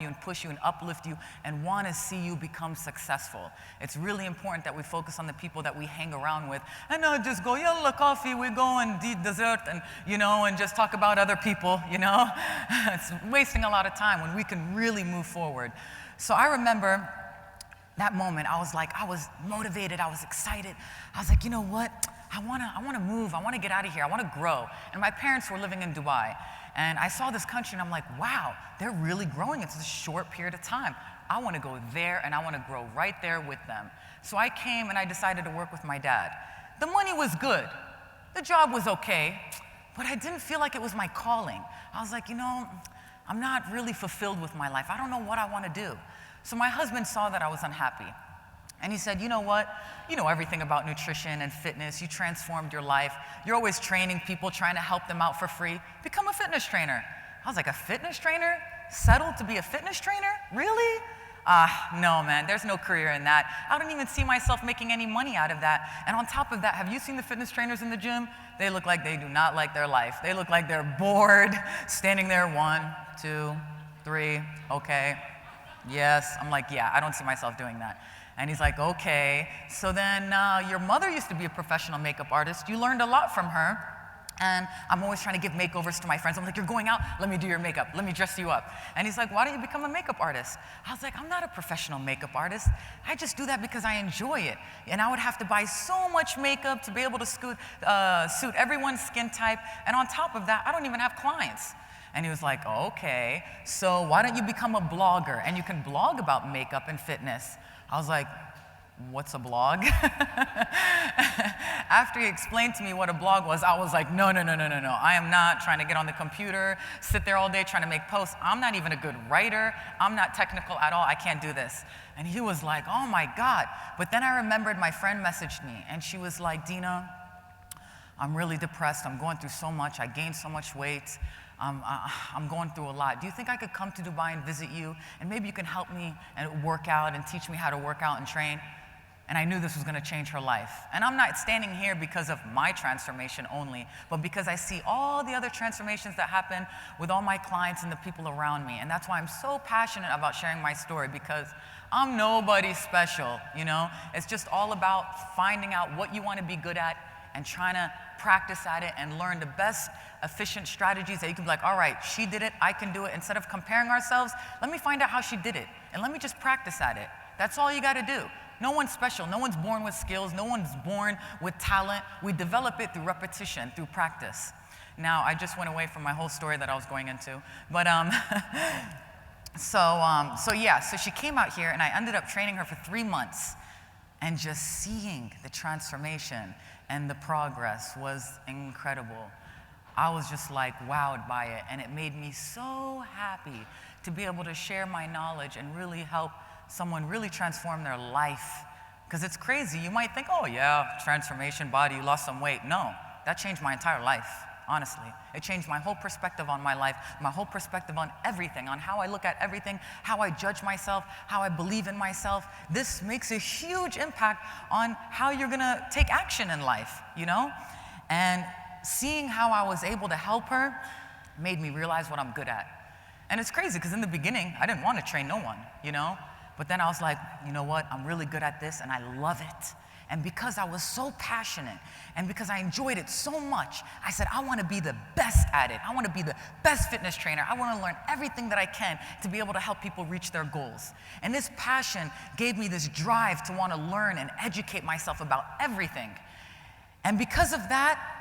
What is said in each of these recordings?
you and push you and uplift you and want to see you become successful. It's really important that we focus on the people that we hang around with and not just go, yalla coffee, we go and eat dessert and, and just talk about other people, It's wasting a lot of time when we can really move forward. So I remember that moment, I was motivated, I was excited. I was like, you know what? I want to move, I want to get out of here, I want to grow. And my parents were living in Dubai. And I saw this country and I'm like, wow, they're really growing in such a short period of time. I want to go there and I want to grow right there with them. So I came and I decided to work with my dad. The money was good, the job was okay, but I didn't feel like it was my calling. I was like, I'm not really fulfilled with my life. I don't know what I want to do. So my husband saw that I was unhappy. And he said, you know what? You know everything about nutrition and fitness. You transformed your life. You're always training people, trying to help them out for free. Become a fitness trainer. I was like, a fitness trainer? Settled to be a fitness trainer? Really? No, man, there's no career in that. I don't even see myself making any money out of that. And on top of that, have you seen the fitness trainers in the gym? They look like they do not like their life. They look like they're bored, standing there, 1, 2, 3, okay. Yes, I'm like, yeah, I don't see myself doing that. And he's like, okay, so then your mother used to be a professional makeup artist. You learned a lot from her. And I'm always trying to give makeovers to my friends. I'm like, you're going out? Let me do your makeup. Let me dress you up. And he's like, why don't you become a makeup artist? I was like, I'm not a professional makeup artist. I just do that because I enjoy it. And I would have to buy so much makeup to be able to suit everyone's skin type. And on top of that, I don't even have clients. And he was like, okay, so why don't you become a blogger? And you can blog about makeup and fitness. I was like, what's a blog? After he explained to me what a blog was, I was like, no. I am not trying to get on the computer, sit there all day trying to make posts. I'm not even a good writer. I'm not technical at all. I can't do this. And he was like, oh my God. But then I remembered my friend messaged me and she was like, Dina, I'm really depressed. I'm going through so much. I gained so much weight. I'm going through a lot. Do you think I could come to Dubai and visit you? And maybe you can help me and work out and teach me how to work out and train? And I knew this was going to change her life. And I'm not standing here because of my transformation only, but because I see all the other transformations that happen with all my clients and the people around me. And that's why I'm so passionate about sharing my story, because I'm nobody special, It's just all about finding out what you want to be good at and trying to practice at it and learn the best efficient strategies that you can be like, all right, she did it, I can do it. Instead of comparing ourselves, let me find out how she did it and let me just practice at it. That's all you got to do. No one's special. No one's born with skills. No one's born with talent. We develop it through repetition, through practice. Now, I just went away from my whole story that I was going into. But so she came out here and I ended up training her for 3 months. And just seeing the transformation and the progress was incredible. I was just like wowed by it, and it made me so happy to be able to share my knowledge and really help someone really transform their life. Because it's crazy, you might think, oh yeah, transformation, body, you lost some weight. No, that changed my entire life, honestly. It changed my whole perspective on my life, my whole perspective on everything, on how I look at everything, how I judge myself, how I believe in myself. This makes a huge impact on how you're gonna take action in life, And seeing how I was able to help her made me realize what I'm good at. And it's crazy, because in the beginning, I didn't want to train no one, But then I was like, you know what, I'm really good at this and I love it. And because I was so passionate and because I enjoyed it so much, I said, I want to be the best at it. I want to be the best fitness trainer. I want to learn everything that I can to be able to help people reach their goals. And this passion gave me this drive to want to learn and educate myself about everything. And because of that,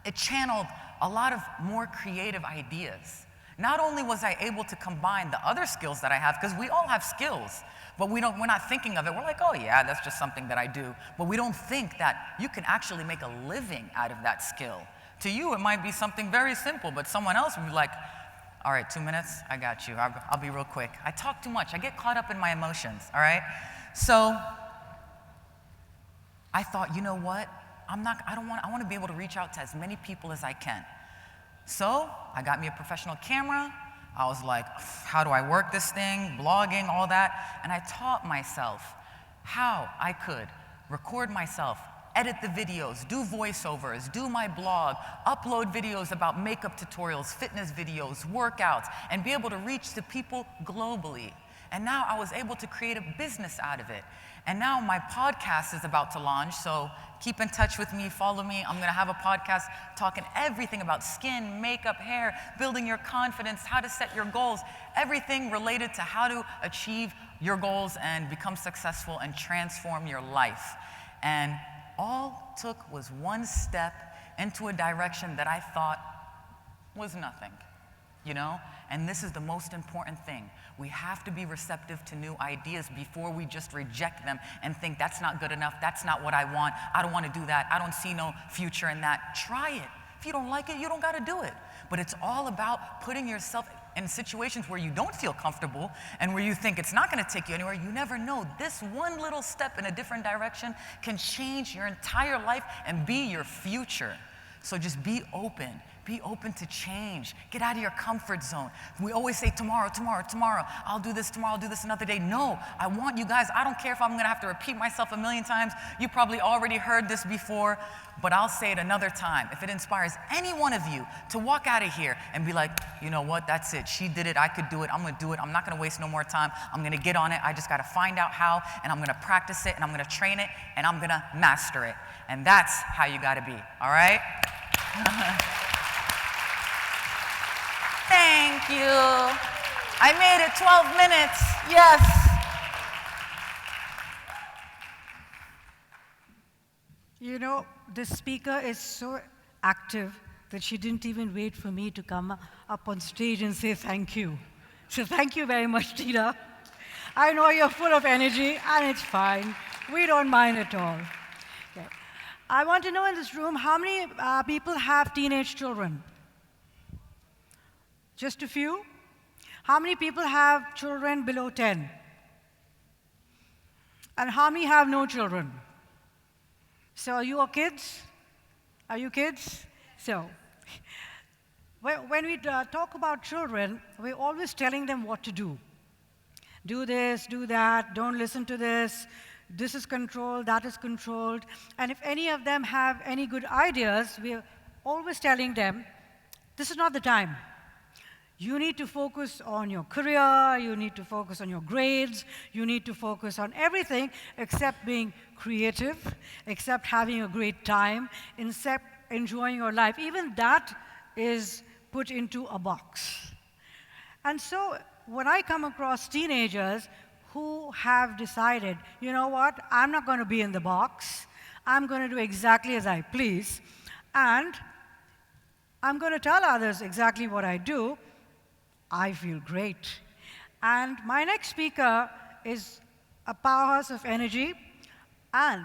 it channeled a lot of more creative ideas. Not only was I able to combine the other skills that I have, because we all have skills, but we're not thinking of it. We're like, oh yeah, that's just something that I do. But we don't think that you can actually make a living out of that skill. To you, it might be something very simple, but someone else would be like, all right, 2 minutes, I got you. I'll be real quick. I talk too much. I get caught up in my emotions, all right? So I thought, you know what? I want to be able to reach out to as many people as I can. So I got me a professional camera. I was like, how do I work this thing? Blogging, all that. And I taught myself how I could record myself edit the videos, do voiceovers, do my blog, upload videos about makeup tutorials, fitness videos, workouts, and be able to reach the people globally. And now I was able to create a business out of it. And now my podcast is about to launch, so keep in touch with me, follow me. I'm gonna have a podcast talking everything about skin, makeup, hair, building your confidence, how to set your goals, everything related to how to achieve your goals and become successful and transform your life. And all took was one step into a direction that I thought was nothing, you know? And this is the most important thing. We have to be receptive to new ideas before we just reject them and think that's not good enough, that's not what I want, I don't want to do that, I don't see no future in that. Try it. If you don't like it, you don't got to do it. But it's all about putting yourself in situations where you don't feel comfortable and where you think it's not going to take you anywhere. You never know. This one little step in a different direction can change your entire life and be your future. So just be open. Be open to change. Get out of your comfort zone. We always say tomorrow, tomorrow, tomorrow. I'll do this tomorrow, I'll do this another day. No, I want you guys, I don't care if I'm gonna have to repeat myself a million times. You probably already heard this before, but I'll say it another time. If it inspires any one of you to walk out of here and be like, you know what, that's it. She did it, I could do it, I'm gonna do it. I'm not gonna waste no more time. I'm gonna get on it. I just gotta find out how, and I'm gonna practice it, and I'm gonna train it, and I'm gonna master it. And that's how you gotta be, all right? Thank you. I made it 12 minutes. Yes. You know, the speaker is so active that she didn't even wait for me to come up on stage and say thank you. So thank you very much, Tina. I know you're full of energy, and it's fine. We don't mind at all. Okay. I want to know in this room, how many people have teenage children? Just a few? How many people have children below 10? And how many have no children? So are you all kids? Are you kids? So, when we talk about children, we're always telling them what to do. Do this, do that, don't listen to this, this is controlled, that is controlled. And if any of them have any good ideas, we're always telling them, this is not the time. You need to focus on your career, you need to focus on your grades, you need to focus on everything except being creative, except having a great time, except enjoying your life. Even that is put into a box. And so when I come across teenagers who have decided, you know what, I'm not going to be in the box, I'm going to do exactly as I please, and I'm going to tell others exactly what I do, I feel great. And my next speaker is a powerhouse of energy, and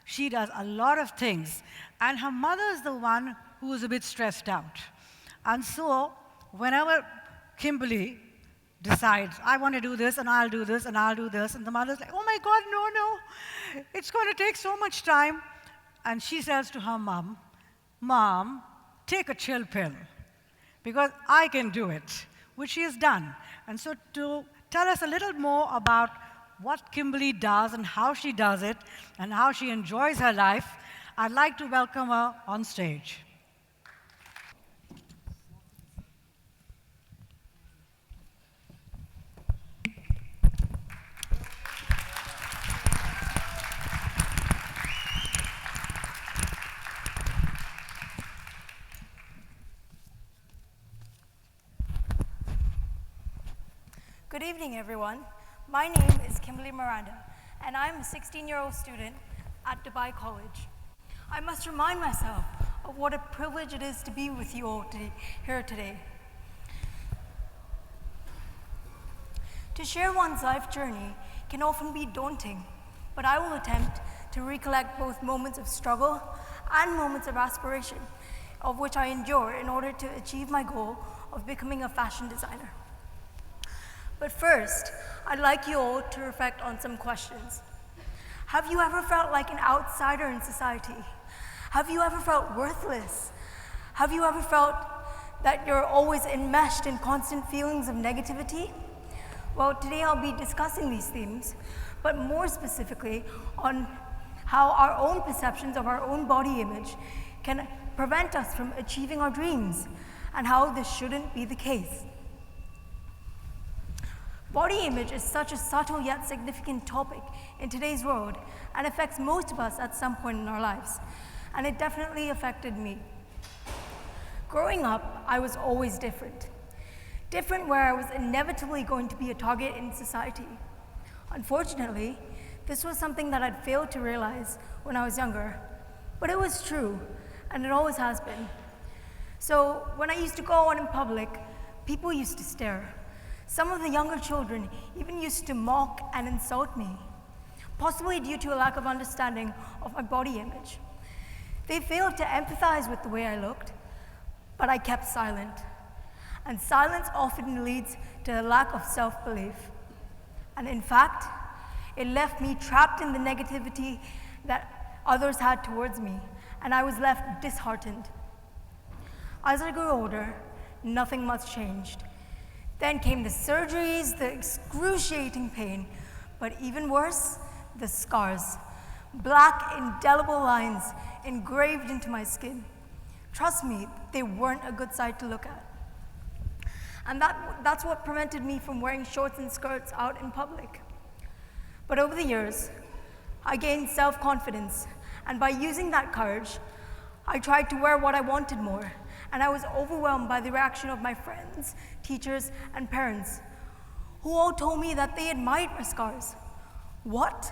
she does a lot of things. And her mother is the one who is a bit stressed out. And so whenever Kimberly decides, I want to do this, and I'll do this, and I'll do this, and the mother's like, oh my God, no, it's going to take so much time. And she says to her mom, Mom, take a chill pill, because I can do it, which she has done. And so to tell us a little more about what Kimberly does and how she does it and how she enjoys her life, I'd like to welcome her on stage. Good evening, everyone. My name is Kimberly Miranda, and I'm a 16-year-old student at Dubai College. I must remind myself of what a privilege it is to be with you all here today. To share one's life journey can often be daunting, but I will attempt to recollect both moments of struggle and moments of aspiration, of which I endure in order to achieve my goal of becoming a fashion designer. But first, I'd like you all to reflect on some questions. Have you ever felt like an outsider in society? Have you ever felt worthless? Have you ever felt that you're always enmeshed in constant feelings of negativity? Well, today I'll be discussing these themes, but more specifically on how our own perceptions of our own body image can prevent us from achieving our dreams, and how this shouldn't be the case. Body image is such a subtle yet significant topic in today's world and affects most of us at some point in our lives, and it definitely affected me. Growing up, I was always different. Different where I was inevitably going to be a target in society. Unfortunately, this was something that I'd failed to realize when I was younger, but it was true, and it always has been. So when I used to go out in public, people used to stare. Some of the younger children even used to mock and insult me, possibly due to a lack of understanding of my body image. They failed to empathize with the way I looked, but I kept silent. And silence often leads to a lack of self-belief. And in fact, it left me trapped in the negativity that others had towards me, and I was left disheartened. As I grew older, nothing much changed. Then came the surgeries, the excruciating pain, but even worse, the scars. Black, indelible lines engraved into my skin. Trust me, they weren't a good sight to look at. And that's what prevented me from wearing shorts and skirts out in public. But over the years, I gained self-confidence, and by using that courage, I tried to wear what I wanted more, and I was overwhelmed by the reaction of my friends, teachers, and parents, who all told me that they admired my scars. What?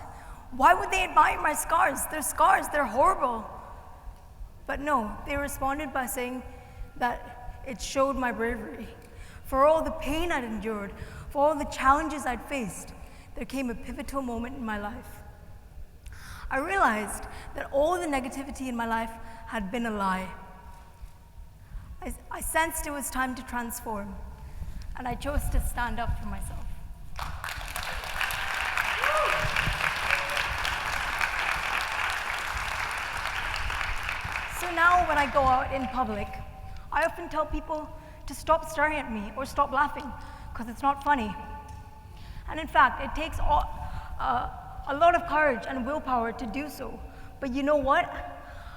Why would they admire my scars? They're scars, they're horrible. But no, they responded by saying that it showed my bravery. For all the pain I'd endured, for all the challenges I'd faced, there came a pivotal moment in my life. I realized that all the negativity in my life had been a lie. I sensed it was time to transform, and I chose to stand up for myself. So now when I go out in public, I often tell people to stop staring at me or stop laughing, because it's not funny. And in fact, it takes a lot of courage and willpower to do so. But you know what?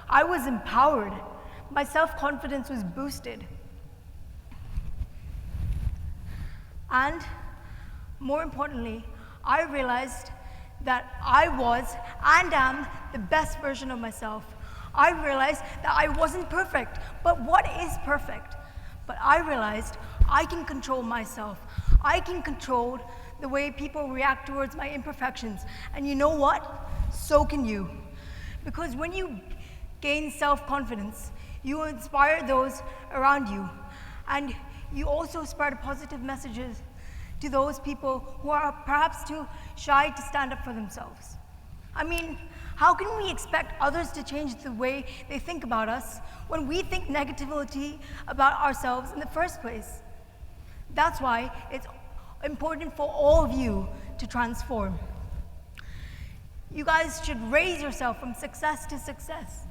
I was empowered. My self-confidence was boosted. And more importantly, I realized that I was and am the best version of myself. I realized that I wasn't perfect, but what is perfect? But I realized I can control myself. I can control the way people react towards my imperfections. And you know what? So can you. Because when you gain self-confidence, you inspire those around you. And you also spread positive messages to those people who are perhaps too shy to stand up for themselves. I mean, how can we expect others to change the way they think about us when we think negatively about ourselves in the first place? That's why it's important for all of you to transform. You guys should raise yourself from success to success.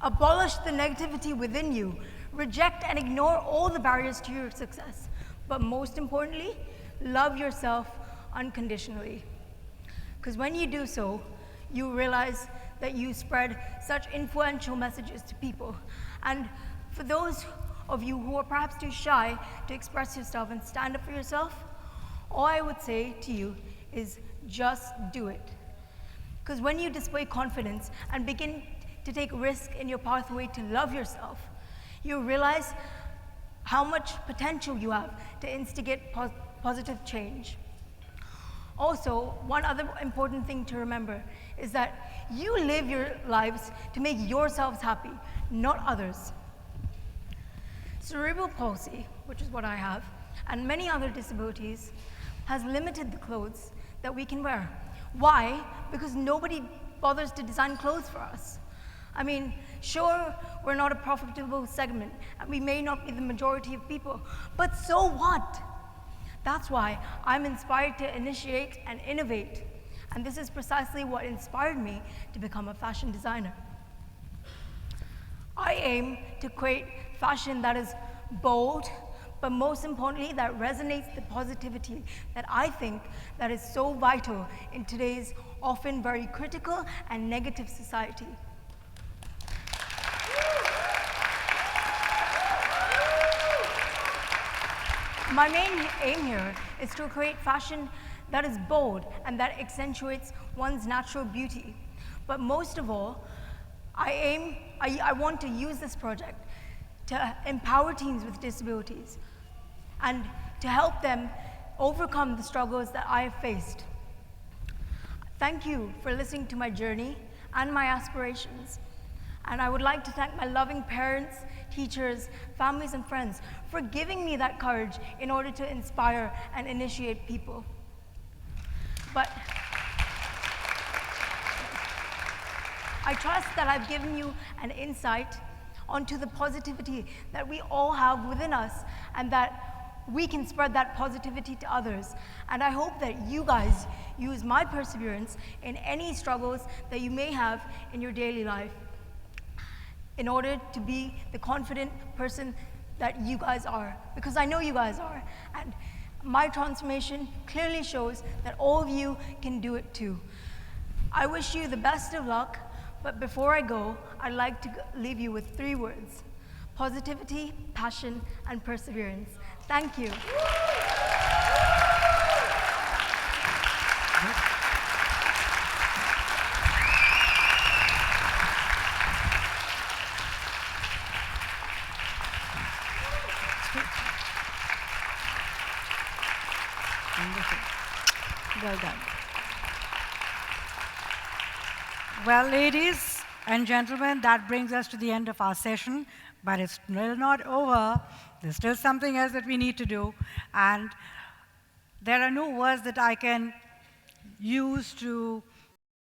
Abolish the negativity within you. Reject and ignore all the barriers to your success. But most importantly, love yourself unconditionally. Because when you do so, you realize that you spread such influential messages to people. And for those of you who are perhaps too shy to express yourself and stand up for yourself, all I would say to you is just do it. Because when you display confidence and begin to take risk in your pathway to love yourself, you realize how much potential you have to instigate positive change. Also, one other important thing to remember is that you live your lives to make yourselves happy, not others. Cerebral palsy, which is what I have, and many other disabilities, has limited the clothes that we can wear. Why? Because nobody bothers to design clothes for us. I mean, sure, we're not a profitable segment, and we may not be the majority of people, but so what? That's why I'm inspired to initiate and innovate, and this is precisely what inspired me to become a fashion designer. I aim to create fashion that is bold, but most importantly, that resonates the positivity that I think that is so vital in today's often very critical and negative society. My main aim here is to create fashion that is bold and that accentuates one's natural beauty. But most of all, I want to use this project to empower teens with disabilities and to help them overcome the struggles that I have faced. Thank you for listening to my journey and my aspirations. And I would like to thank my loving parents, teachers, families, and friends for giving me that courage in order to inspire and initiate people. But I trust that I've given you an insight onto the positivity that we all have within us and that we can spread that positivity to others. And I hope that you guys use my perseverance in any struggles that you may have in your daily life in order to be the confident person that you guys are, because I know you guys are. And my transformation clearly shows that all of you can do it too. I wish you the best of luck, but before I go, I'd like to leave you with 3 words: positivity, passion, and perseverance. Thank you. Well done. Well, ladies and gentlemen, that brings us to the end of our session, but it's still not over. There's still something else that we need to do, and there are no words that I can use to